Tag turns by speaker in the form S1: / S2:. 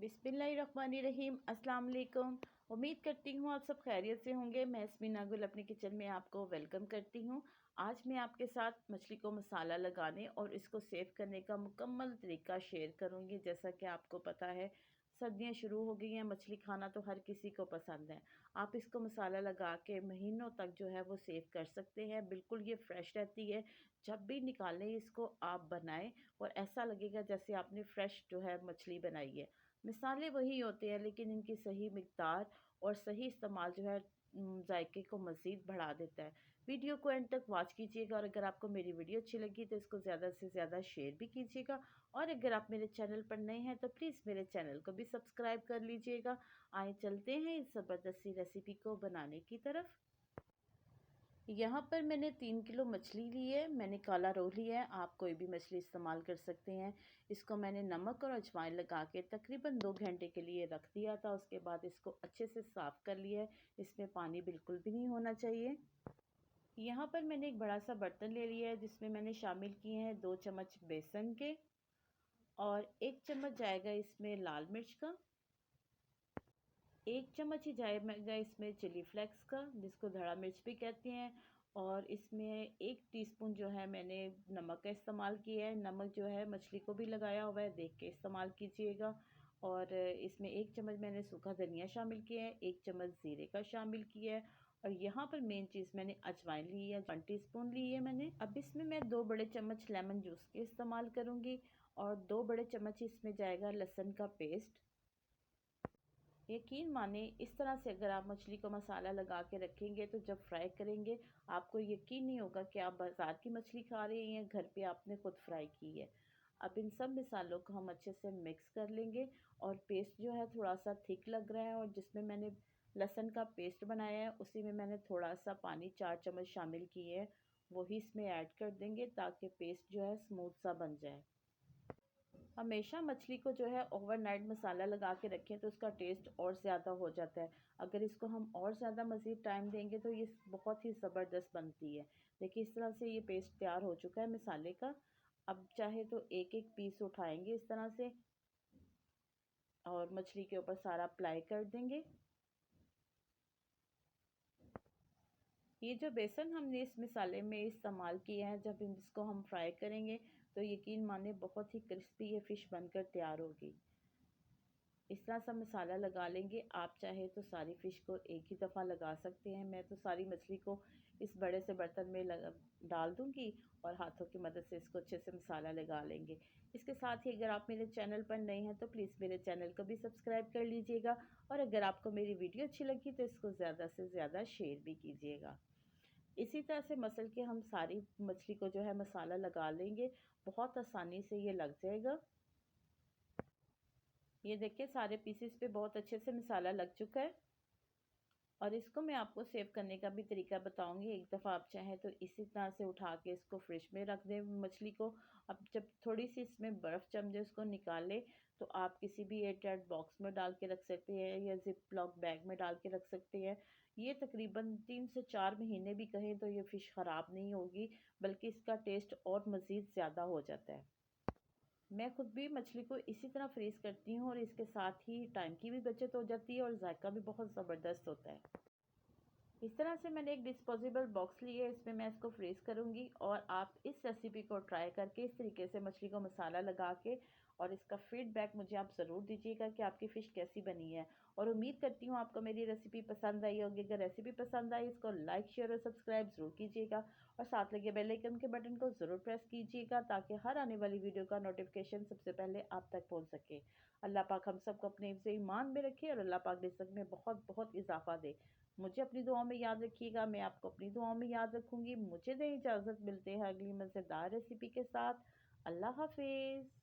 S1: बिस्मिल्लाहिर्रहमानिर्रहीम। अस्सलाम वालेकुम। उम्मीद करती हूँ आप सब खैरियत से होंगे। मैं स्मिना गुल अपनी किचन में आपको वेलकम करती हूँ। आज मैं आपके साथ मछली को मसाला लगाने और इसको सेव करने का मुकम्मल तरीका शेयर करूँगी। जैसा कि आपको पता है सर्दियाँ शुरू हो गई हैं, मछली खाना तो हर किसी को पसंद है। आप इसको मसाला लगा के महीनों तक जो है वो सेव कर सकते हैं। बिल्कुल ये फ्रेश रहती है। जब भी निकालें इसको आप बनाएं और ऐसा लगेगा जैसे आपने फ्रेश जो है मछली बनाई है। मिसाले वही होते हैं लेकिन इनकी सही मिक़दार और सही इस्तेमाल जो है जायके को मज़ीद बढ़ा देता है। वीडियो को एंड तक वॉच कीजिएगा और अगर आपको मेरी वीडियो अच्छी लगी तो इसको ज़्यादा से ज़्यादा शेयर भी कीजिएगा। और अगर आप मेरे चैनल पर नए हैं तो प्लीज़ मेरे चैनल को भी सब्सक्राइब कर लीजिएगा। आइए चलते हैं इस ज़बरदस्त सी रेसिपी को बनाने की तरफ। यहाँ पर मैंने 3 किलो मछली ली है। मैंने काला रोहू लिया है, आप कोई भी मछली इस्तेमाल कर सकते हैं। इसको मैंने नमक और अजवाइन लगा के तकरीबन 2 घंटे के लिए रख दिया था। उसके बाद इसको अच्छे से साफ़ कर लिया है। इसमें पानी बिल्कुल भी नहीं होना चाहिए। यहाँ पर मैंने एक बड़ा सा बर्तन ले लिया है जिसमें मैंने शामिल किए हैं 2 चम्मच बेसन के और 1 चम्मच जाएगा इसमें लाल मिर्च का, 1 चम्मच ही जाएगा इसमें चिली फ्लेक्स का जिसको धड़ा मिर्च भी कहते हैं। और इसमें 1 टीस्पून जो है मैंने नमक का इस्तेमाल किया है। नमक जो है मछली को भी लगाया हुआ है, देख के इस्तेमाल कीजिएगा। और इसमें 1 चम्मच मैंने सूखा धनिया शामिल किया है, 1 चम्मच ज़ीरे का शामिल किया है। और यहाँ पर मेन चीज़ मैंने अजवाइन ली है, 1 टीस्पून ली है मैंने। अब इसमें मैं 2 बड़े चम्मच लेमन जूस के इस्तेमाल करूँगी और 2 बड़े चम्मच इसमें जाएगा लहसुन का पेस्ट। यकीन माने इस तरह से अगर आप मछली को मसाला लगा के रखेंगे तो जब फ्राई करेंगे आपको यकीन नहीं होगा कि आप बाज़ार की मछली खा रहे हैं या घर पे आपने खुद फ्राई की है। अब इन सब मसालों को हम अच्छे से मिक्स कर लेंगे। और पेस्ट जो है थोड़ा सा थिक लग रहा है और जिसमें मैंने लहसुन का पेस्ट बनाया है उसी में मैंने थोड़ा सा पानी 4 चम्मच शामिल किए हैं, वही इसमें ऐड कर देंगे ताकि पेस्ट जो है स्मूथ सा बन जाए। हमेशा मछली को जो है ओवरनाइट मसाला लगा के रखें तो उसका टेस्ट और ज़्यादा हो जाता है। अगर इसको हम और ज़्यादा मज़ीद टाइम देंगे तो ये बहुत ही ज़बरदस्त बनती है। देखिए इस तरह से ये पेस्ट तैयार हो चुका है मसाले का। अब चाहे तो एक एक पीस उठाएंगे इस तरह से और मछली के ऊपर सारा अप्लाई कर देंगे। ये जो बेसन हमने इस मसाले में इस्तेमाल किया है, जब इसको हम फ्राई करेंगे तो यकीन माने बहुत ही क्रिस्पी ये फ़िश बनकर तैयार होगी। इस तरह सा मसाला लगा लेंगे। आप चाहे तो सारी फ़िश को एक ही दफ़ा लगा सकते हैं। मैं तो सारी मछली को इस बड़े से बर्तन में डाल दूँगी और हाथों की मदद से इसको अच्छे से मसाला लगा लेंगे। इसके साथ ही अगर आप मेरे चैनल पर नए हैं तो प्लीज़ मेरे चैनल को भी सब्सक्राइब कर लीजिएगा। और अगर आपको मेरी वीडियो अच्छी लगी तो इसको ज़्यादा से ज़्यादा शेयर भी कीजिएगा। इसी तरह से मसल के हम सारी मछली को जो है मसाला लगा लेंगे। बहुत आसानी से ये लग जाएगा। ये देखिए सारे पीसेस पे बहुत अच्छे से मसाला लग चुका है। और इसको मैं आपको सेव करने का भी तरीका बताऊंगी। एक दफ़ा आप चाहें तो इसी तरह से उठा के इसको फ्रिज में रख दें मछली को। अब जब थोड़ी सी इसमें बर्फ़ जम जाए उसको निकालें तो आप किसी भी एयरटाइट बॉक्स में डाल के रख सकते हैं या जिप लॉक बैग में डाल के रख सकते हैं। ये तकरीबन 3 से 4 महीने भी कहें तो ये फ़िश ख़राब नहीं होगी, बल्कि इसका टेस्ट और मज़ीद ज़्यादा हो जाता है। मैं खुद भी मछली को इसी तरह फ्रीज़ करती हूँ और इसके साथ ही टाइम की भी बचत हो जाती है और जायका भी बहुत ज़बरदस्त होता है। इस तरह से मैंने एक डिस्पोजेबल बॉक्स लिया है, इसमें मैं इसको फ्रीज़ करूँगी। और आप इस रेसिपी को ट्राई करके इस तरीके से मछली को मसाला लगा के और इसका फीडबैक मुझे आप ज़रूर दीजिएगा कि आपकी फ़िश कैसी बनी है। और उम्मीद करती हूँ आपको मेरी रेसिपी पसंद आई होगी। अगर रेसिपी पसंद आई इसको लाइक शेयर और सब्सक्राइब ज़रूर कीजिएगा और साथ लगे बेल आइकन के बटन को ज़रूर प्रेस कीजिएगा ताकि हर आने वाली वीडियो का नोटिफिकेशन सबसे पहले आप तक पहुँच सके। अल्लाह पाक हम सबको अपने हिफ्ज़ ईमान में रखे और अल्लाह पाक रिज़्क़ में बहुत बहुत इजाफ़ा दे। मुझे अपनी दुआओं में याद रखिएगा, मैं आपको अपनी दुआओं में याद रखूँगी। मुझे दें इजाज़त, मिलते हैं अगली मज़ेदार रेसिपी के साथ। अल्लाह हाफ़िज़।